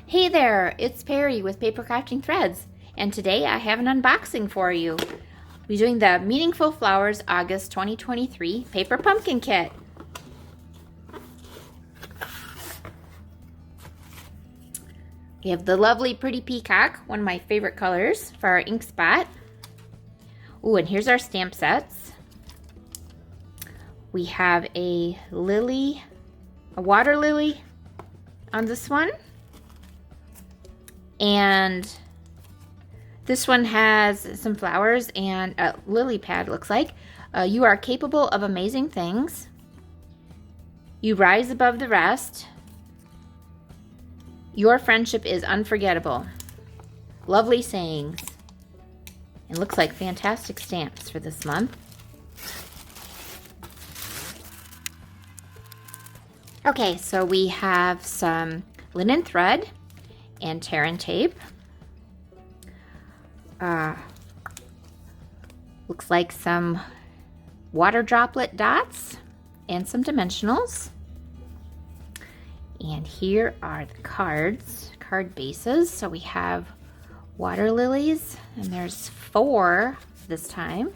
Hey there, it's Perry with PapercraftingThreads, and today I have an unboxing for you. We're doing the Meaningful Flowers August 2023 Paper Pumpkin Kit. We have the lovely Pretty Peacock, one of my favorite colors for our ink spot. Ooh, and here's our stamp sets. We have a lily, a water lily on this one. And this one has some flowers and a lily pad, looks like. You are capable of amazing things. You rise above the rest. Your friendship is unforgettable. Lovely sayings. It looks like fantastic stamps for this month. Okay, so we have some linen thread and tear and tape. Looks like some water droplet dots and some dimensionals. And here are the cards, card bases. So we have water lilies, and there's 4 this time.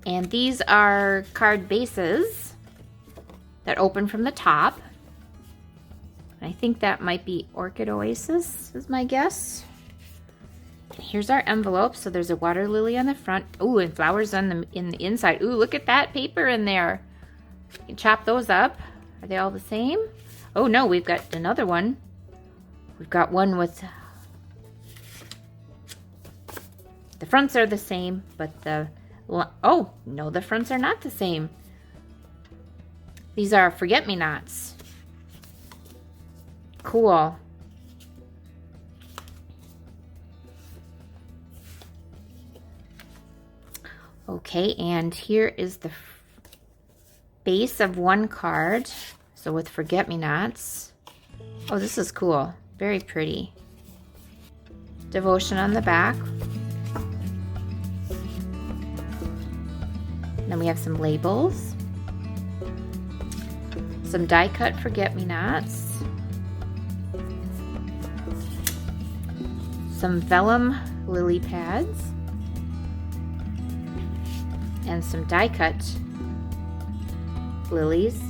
And these are card bases that open from the top. I think that might be Orchid Oasis, is my guess. And here's our envelope. So there's a water lily on the front. Ooh, and flowers on the inside. Ooh, look at that paper in there. You can chop those up. Are they all the same? Oh no, we've got another one. We've got one with the fronts are the same, but oh no, the fronts are not the same. These are forget-me-nots. Cool. Okay, and here is the base of one card. So with forget-me-nots. Oh, this is cool. Very pretty. Devotion on the back. Then we have some labels. Some die-cut forget-me-nots. Some vellum lily pads. And some die-cut lilies.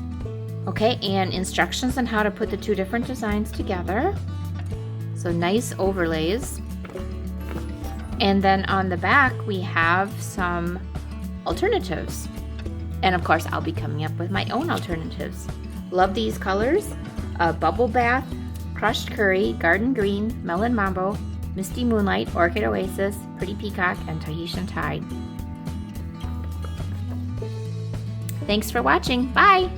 Okay, and instructions on how to put the 2 different designs together. So nice overlays. And then on the back we have some alternatives. And of course I'll be coming up with my own alternatives. Love these colors. Bubble Bath, Crushed Curry, Garden Green, Melon Mambo, Misty Moonlight, Orchid Oasis, Pretty Peacock, and Tahitian Tide. Thanks for watching. Bye!